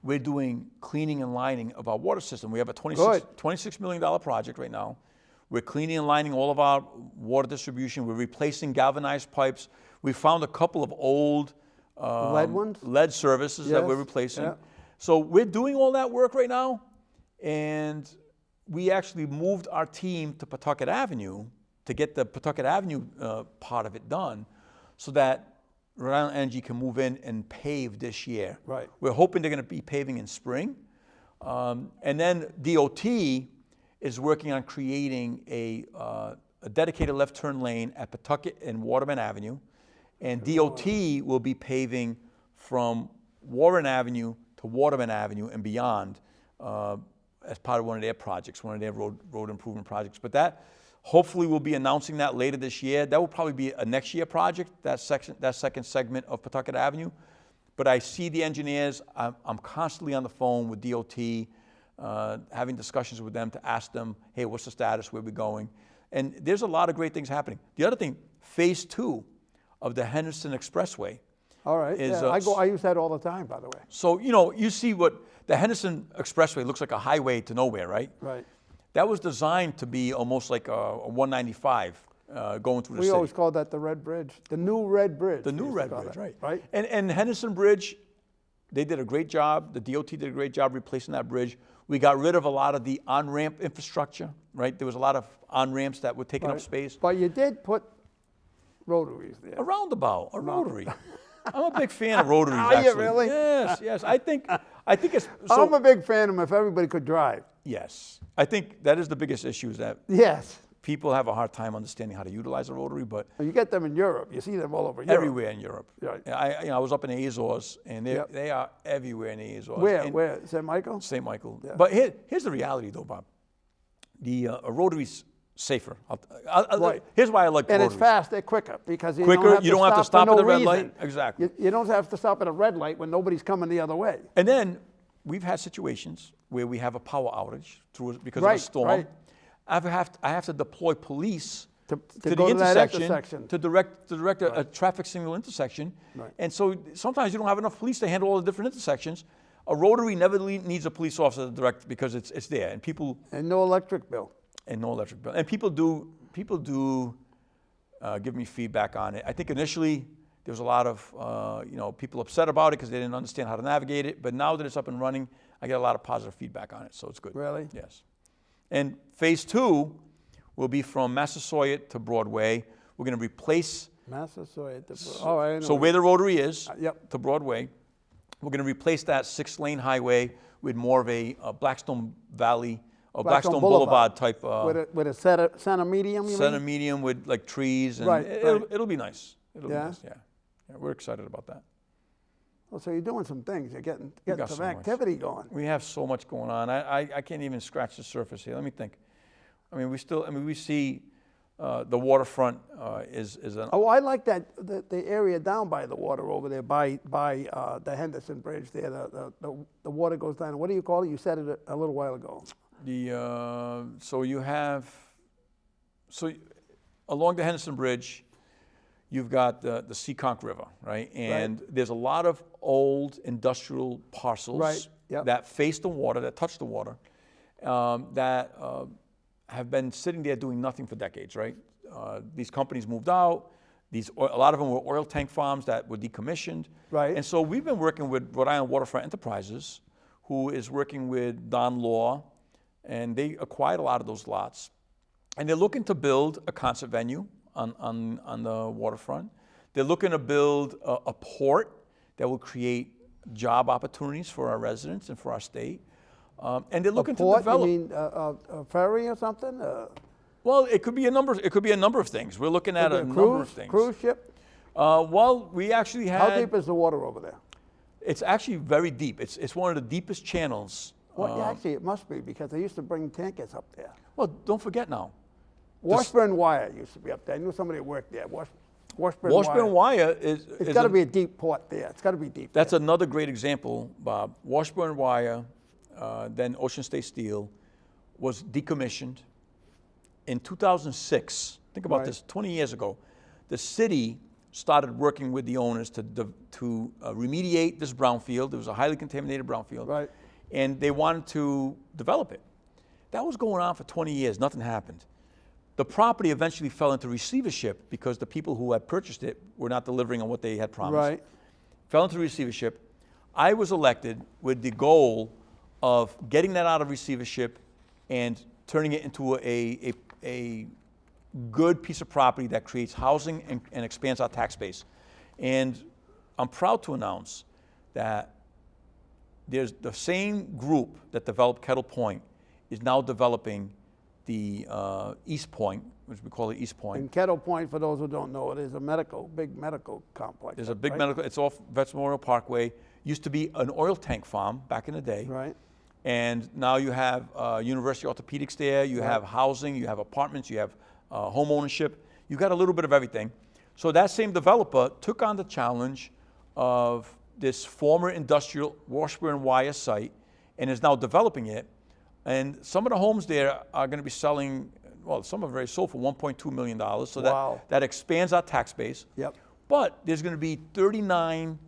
we're doing cleaning and lining of our water system. We have a $26 million project right now. We're cleaning and lining all of our water distribution. We're replacing galvanized pipes. We found a couple of old Lead ones? lead services that we're Yes, replacing. yeah. So we're doing all that work right now, and we actually moved our team to Pawtucket Avenue to get the Pawtucket Avenue part of it done, so that Rhode Island Energy can move in and pave this year. Right. We're hoping they're going to be paving in spring, and then DOT is working on creating a dedicated left turn lane at Pawtucket and Waterman Avenue, and DOT will be paving from Warren Avenue to Waterman Avenue and beyond as part of one of their projects, one of their road improvement projects. But that, hopefully we'll be announcing that later this year. That will probably be a next year project, that second segment of Pawtucket Avenue. But I see the engineers, I'm constantly on the phone with DOT, having discussions with them to ask them, hey, what's the status, where are we going? And there's a lot of great things happening. The other thing, phase 2 of the Henderson Expressway. All right. Is, I use that all the time, by the way. So, you see what the Henderson Expressway looks like, a highway to nowhere, right? Right. That was designed to be almost like a 195 going through the We city. always called that the Red Bridge, the new Red Bridge. The we new used to Red call Bridge, that, right. Right. And Henderson Bridge, they did a great job. The DOT did a great job replacing that bridge. We got rid of a lot of the on-ramp infrastructure, right? There was a lot of on-ramps that were taking up Right. space. But you did put rotaries there. A roundabout, a rotary. I'm a big fan of rotaries, Are you actually. really? Yes. I think it's, I'm a big fan of them if everybody could drive. yes. I think that is the biggest issue, is that Yes. people have a hard time understanding how to utilize a rotary, but You get them in Europe. You see them all over Europe. everywhere in Europe. Right. I was up in the Azores, and Yep. they are everywhere in the Azores. Where? And Where? St. Michael? St. Michael. Yeah. But here's the reality, though, Bob. A rotary's safer. Right. Here's why I like And rotaries. it's fast. They're quicker because you Quicker, don't have you to don't have to stop stop for at no the red reason. light. Exactly. You don't have to stop at a red light when nobody's coming the other way. And then we've had situations where we have a power outage because of Right, a storm. right. I have to deploy police To to go the to that intersection, intersection. to direct a traffic signal intersection. Right. And so sometimes you don't have enough police to handle all the different intersections. A rotary never needs a police officer to direct because it's there, and people And no electric bill. and no electric bill. And people do give me feedback on it. I think initially there was a lot of people upset about it because they didn't understand how to navigate it. But now that it's up and running, I get a lot of positive feedback on it, so it's good. Really? Yes. And phase 2 will be from Massasoit to Broadway. We're going to replace. Massasoit. Oh, I know. So where the rotary is, Yep. to Broadway, we're going to replace that 6-lane highway with more of a Blackstone Valley or Blackstone Boulevard type. With a center medium, you Center mean? medium with like trees, and Right, it'll be nice. It'll be Yeah? nice, yeah. We're excited about that. Well, so you're doing some things. You're getting got some so much. activity going. We have so much going on. I can't even scratch the surface here. Let me think. We see the waterfront is an. Oh, I like that the area down by the water over there by the Henderson Bridge there. The water goes down. What do you call it? You said it a little while ago. Along the Henderson Bridge, you've got the Seekonk River, right? And there's a lot of old industrial parcels Right, yep. that face the water, that touch the water, that have been sitting there doing nothing for decades, right? These companies moved out. A lot of them were oil tank farms that were decommissioned. Right. And so we've been working with Rhode Island Waterfront Enterprises, who is working with Don Law, and they acquired a lot of those lots. And they're looking to build a concert venue on the waterfront. They're looking to build a port that will create job opportunities for our residents and for our state. And they're looking port, to develop. You mean a ferry or something? Well, it could be a number. It could be a number of things. We're looking at a number of things. Cruise ship? Well, we actually had. How deep is the water over there? It's actually very deep. It's one of the deepest channels. Well, yeah, actually, it must be because they used to bring tankers up there. Well, don't forget now. Washburn Wire used to be up there. I knew somebody who worked there. Washburn Washburn Wire is. It's got to be a deep port there. It's got to be deep. That's another great example, Bob. Washburn Wire, then Ocean State Steel, was decommissioned in 2006. Think about this. 20 years ago, the city started working with the owners to remediate this brownfield. It was a highly contaminated brownfield. Right. And they wanted to develop it. That was going on for 20 years. Nothing happened. The property eventually fell into receivership because the people who had purchased it were not delivering on what they had promised. Right. Fell into receivership. I was elected with the goal of getting that out of receivership and turning it into a good piece of property that creates housing and expands our tax base. And I'm proud to announce that there's the same group that developed Kettle Point is now developing the East Point, which we call it East Point. And Kettle Point, for those who don't know, it is a big medical complex. There's a big medical, it's off Vets Memorial Parkway. Used to be an oil tank farm back in the day. Right. And now you have University Orthopedics there, you have housing, you have apartments, you have home ownership. You got a little bit of everything. So that same developer took on the challenge of this former industrial Washburn Wire site and is now developing it. And some of the homes there are going to be selling, well, some are very sold for $1.2 million. So that expands our tax base. Yep. But there's going to be 39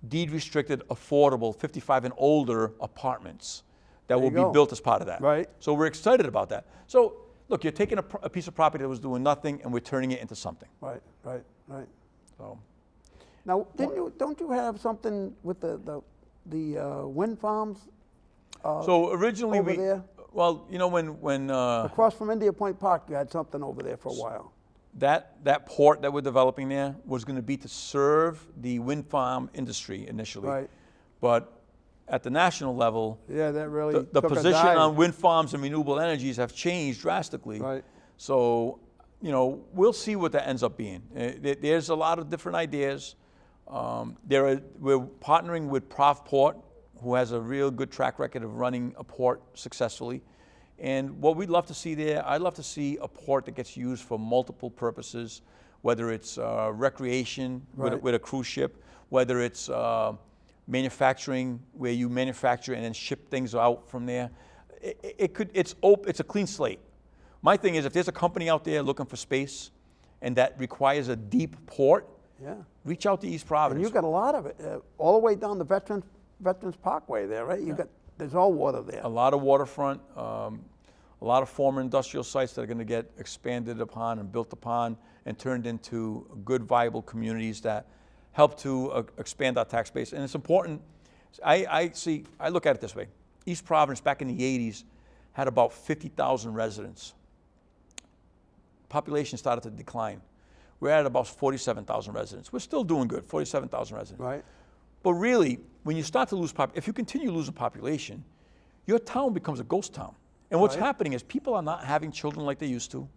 deed restricted, affordable, 55 and older apartments that will be built as part of that. Right. So we're excited about that. So look, you're taking a piece of property that was doing nothing and we're turning it into something. Right. So. Now, don't you have something with the wind farms? So originally over there? Well, you know when Across from India Point Park, you had something over there for a while. That port that we're developing there was going to be to serve the wind farm industry initially. Right. But at the national level, yeah, that really the took a position dive. on wind farms and renewable energies have changed drastically. Right. So, you know, we'll see what that ends up being. There's a lot of different ideas. We're partnering with Provport, who has a real good track record of running a port successfully. And what we'd love to see there, I'd love to see a port that gets used for multiple purposes, whether it's recreation with a cruise ship, whether it's manufacturing, where you manufacture and then ship things out from there. It's a clean slate. My thing is, if there's a company out there looking for space and that requires a deep port, reach out to East Providence. And you've got a lot of it, all the way down the Veterans Parkway there, right? There's all water there. A lot of waterfront, a lot of former industrial sites that are going to get expanded upon and built upon and turned into good, viable communities that help to expand our tax base. And it's important. I look at it this way. East Providence back in the 80s had about 50,000 residents. Population started to decline. We're at about 47,000 residents. We're still doing good, 47,000 residents. Right. But really, when you start to lose if you continue losing population, your town becomes a ghost town. And what's happening is people are not having children like they used to.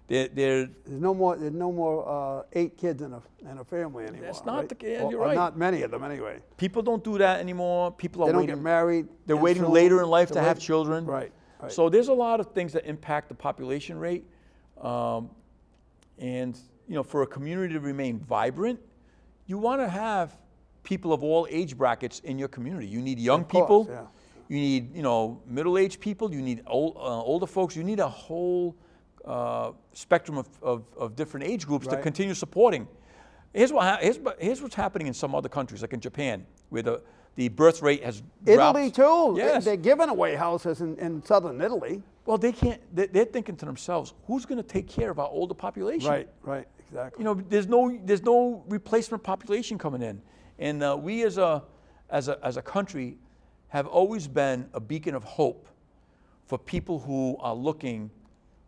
There's no more 8 kids in a family anymore. That's not the case. You're or right. Not many of them anyway. People don't do that anymore. People are They don't waiting. get married. They're waiting later in life to have children. Right. So there's a lot of things that impact the population rate. And you know, for a community to remain vibrant, you want to have people of all age brackets in your community. You need young people. Yeah. You need, you know, middle-aged people. You need older folks. You need a whole spectrum of different age groups to continue supporting. Here's what's happening in some other countries, like in Japan, where the birth rate has dropped. Italy too. Yes. They're giving away houses in southern Italy. Well, they can't. They're thinking to themselves, who's going to take care of our older population? Right, exactly. You know, there's no replacement population coming in, and we as a country have always been a beacon of hope for people who are looking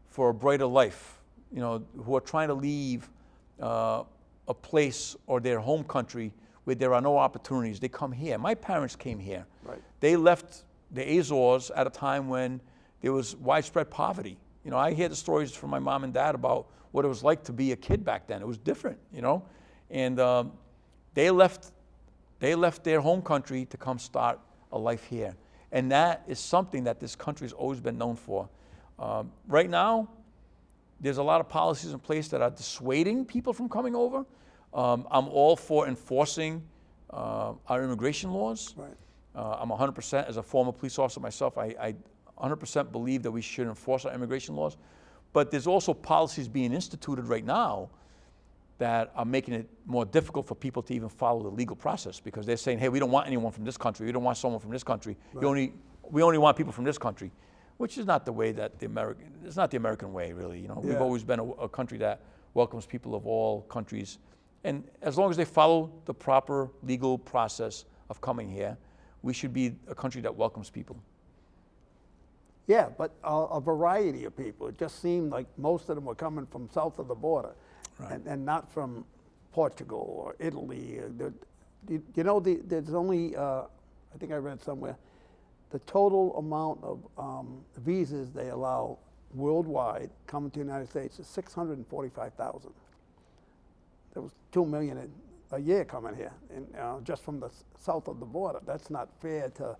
for a brighter life. who are trying to leave a place or their home country where there are no opportunities. They come here. My parents came here. Right. They left the Azores at a time when there was widespread poverty. I hear the stories from my mom and dad about what it was like to be a kid back then. It was different, and they left their home country to come start a life here. And that is something that this country has always been known for. Right now, there's a lot of policies in place that are dissuading people from coming over. I'm all for enforcing our immigration laws. Right. I'm 100%, as a former police officer myself, I 100% believe that we should enforce our immigration laws. But there's also policies being instituted right now that are making it more difficult for people to even follow the legal process, because they're saying, hey, we don't want anyone from this country. We don't want someone from this country. Right. We only want people from this country, which is not the way that it's not the American way, really. We've always been a country that welcomes people of all countries. And as long as they follow the proper legal process of coming here, we should be a country that welcomes people. Yeah, but a variety of people. It just seemed like most of them were coming from south of the border, Right. and not from Portugal or Italy. There's only, I think I read somewhere, the total amount of visas they allow worldwide coming to the United States is 645,000. There was 2 million a year coming here, and just from the south of the border. That's not fair to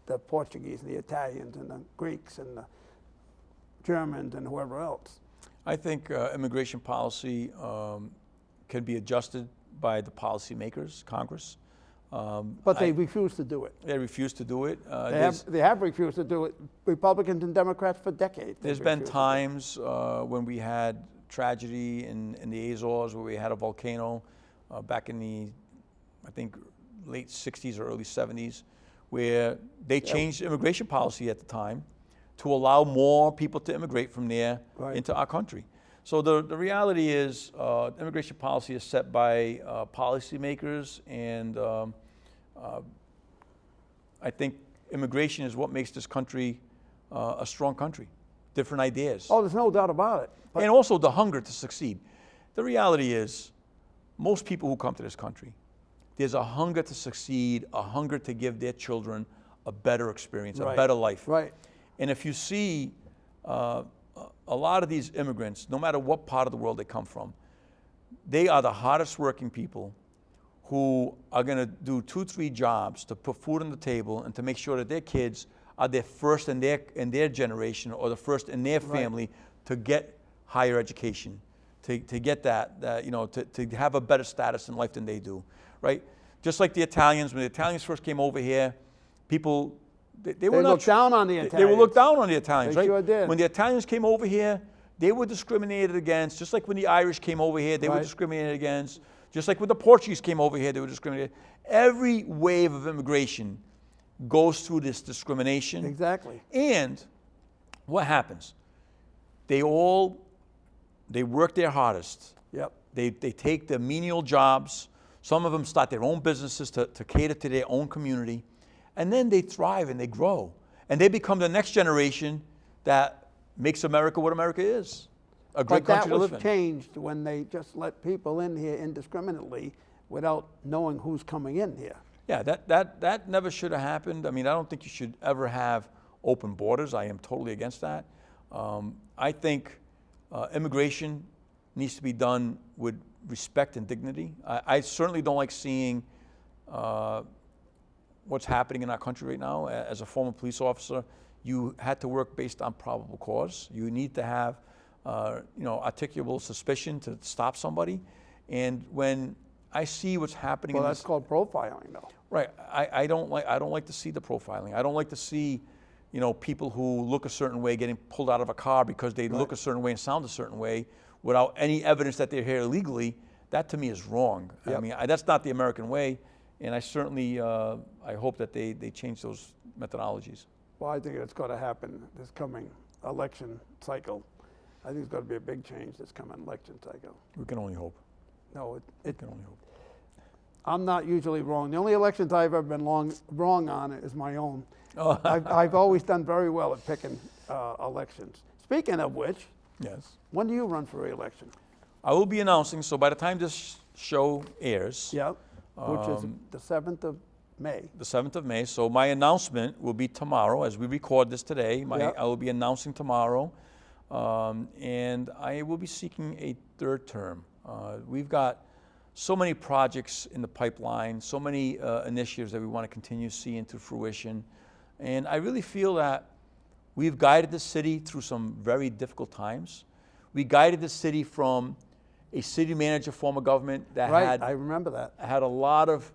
the Portuguese, the Italians, and the Greeks, and the Germans, and whoever else. I think immigration policy can be adjusted by the policymakers, Congress. But they refuse to do it. They refuse to do it. They have refused to do it, Republicans and Democrats, for decades. There's been times when we had tragedy in the Azores, where we had a volcano back in the, I think, late 60s or early 70s, where they changed immigration policy at the time to allow more people to immigrate from there into our country. So the reality is immigration policy is set by policymakers, and I think immigration is what makes this country a strong country. Different ideas. Oh, there's no doubt about it. And also the hunger to succeed. The reality is, most people who come to this country, there's a hunger to succeed, a hunger to give their children a better experience, a better life. Right. And if you see a lot of these immigrants, no matter what part of the world they come from, they are the hardest working people who are going to do 2-3 jobs to put food on the table and to make sure that their kids are their first in their generation, or the first in their family to get higher education, to get to have a better status in life than they do, right? Just like the Italians, when the Italians first came over here, people, they were looked down on the Italians. They were looked down on the Italians, They right? sure did. When the Italians came over here, they were discriminated against, just like when the Irish came over here, they were discriminated against. Just like when the Portuguese came over here, they were discriminated. Every wave of immigration goes through this discrimination. Exactly. And what happens? They work their hardest. Yep. They take the menial jobs. Some of them start their own businesses to cater to their own community. And then they thrive and they grow. And they become the next generation that makes America what America is. A great country to live in. But that was changed when they just let people in here indiscriminately without knowing who's coming in here. Yeah, that never should have happened. I mean, I don't think you should ever have open borders. I am totally against that. I think immigration needs to be done with respect and dignity. I certainly don't like seeing what's happening in our country right now. As a former police officer, you had to work based on probable cause. You need to have articulable suspicion to stop somebody. And when I see what's happening, Well, that's called profiling, though. Right. I don't like to see the profiling. I don't like to see, people who look a certain way getting pulled out of a car because they look a certain way and sound a certain way without any evidence that they're here illegally. That to me is wrong. Yep. I mean, that's not the American way, and I certainly I hope that they change those methodologies. Well, I think it's going to happen this coming election cycle. I think it's going to be a big change this coming election cycle. We can only hope. No, We can only hope. I'm not usually wrong. The only elections I've ever been wrong on is my own. Oh. I've always done very well at picking elections. Speaking of which, Yes. When do you run for re-election? I will be announcing, so by the time this show airs, Yep, which is the 7th of May. the 7th of May, so my announcement will be tomorrow as we record this today. Yep. I will be announcing tomorrow, and I will be seeking a third term. We've got so many projects in the pipeline, so many initiatives that we want to continue to see into fruition, and I really feel that we've guided the city through some very difficult times. We guided the city from a city manager form of government that Right, I remember that. had a lot of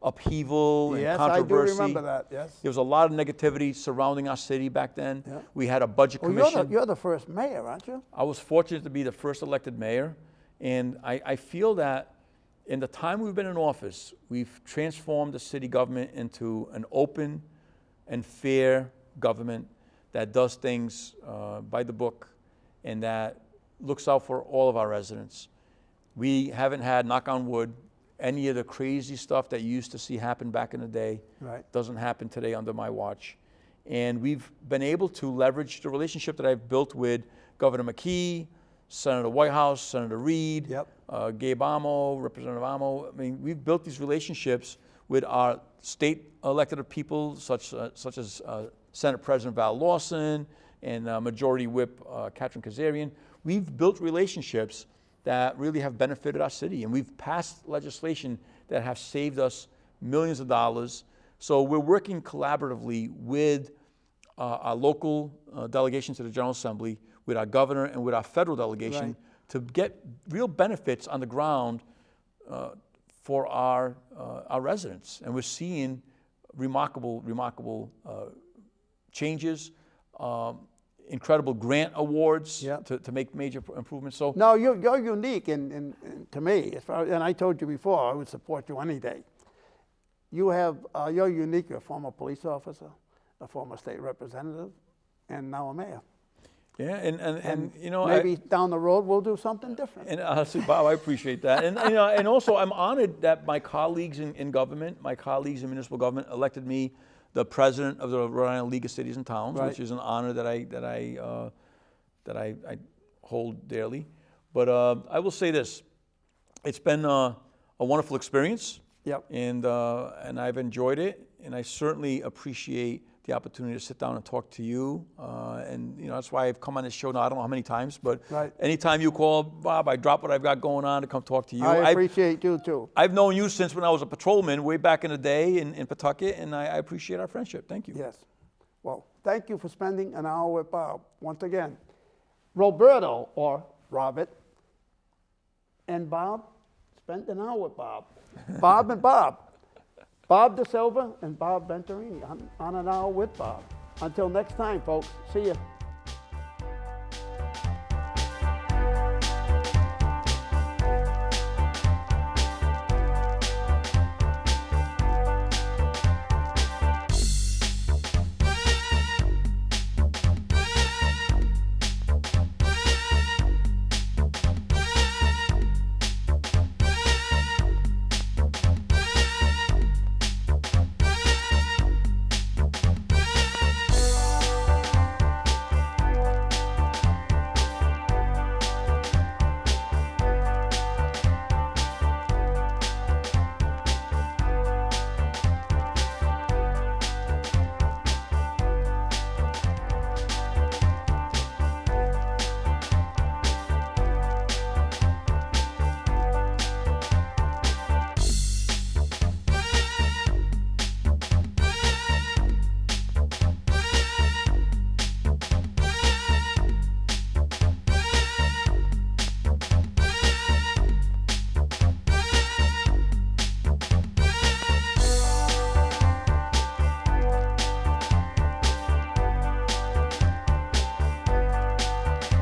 upheaval and Yes, I do controversy. remember that, yes. There was a lot of negativity surrounding our city back then. Yeah. We had a budget Well, commission. you're the first mayor, aren't you? I was fortunate to be the first elected mayor, and I feel that in the time we've been in office, we've transformed the city government into an open and fair government that does things by the book and that looks out for all of our residents. We haven't had, knock on wood, any of the crazy stuff that you used to see happen back in the day. Right. Doesn't happen today under my watch. And we've been able to leverage the relationship that I've built with Governor McKee, Senator Whitehouse, Senator Reed, Yep. Gabe Amo, Representative Amo. I mean, we've built these relationships with our state elected people, such as Senate President Val Lawson and Majority Whip Katrin Kazarian. We've built relationships that really have benefited our city, and we've passed legislation that have saved us millions of dollars. So we're working collaboratively with our local delegation to the General Assembly, with our governor, and with our federal delegation Right. to get real benefits on the ground for our residents. And we're seeing remarkable changes, incredible grant awards Yeah. to make major improvements. So No, you're unique to me, and I told you before, I would support you any day. You're unique, you're a former police officer, a former state representative, and now a mayor. yeah, and you know, Maybe down the road we'll do something different. And honestly, Bob, I appreciate that. And you know, and also I'm honored that my colleagues in government, my colleagues in municipal government, elected me the president of the Rhode Island League of Cities and Towns, Right. which is an honor that I hold dearly. But I will say this: it's been a wonderful experience. Yep. And I've enjoyed it, and I certainly appreciate the opportunity to sit down and talk to you. And you know, that's why I've come on this show now, I don't know how many times, but Right. anytime you call, Bob, I drop what I've got going on to come talk to you. I appreciate you too. I've known you since when I was a patrolman way back in the day in Pawtucket, and I appreciate our friendship. Thank you. Yes. Well, thank you for spending an hour with Bob. Once again, Roberto, or Robert, and Bob spent an hour with Bob. Bob and Bob. Bob DaSilva and Bob Venturini on an hour with Bob. Until next time, folks. See you.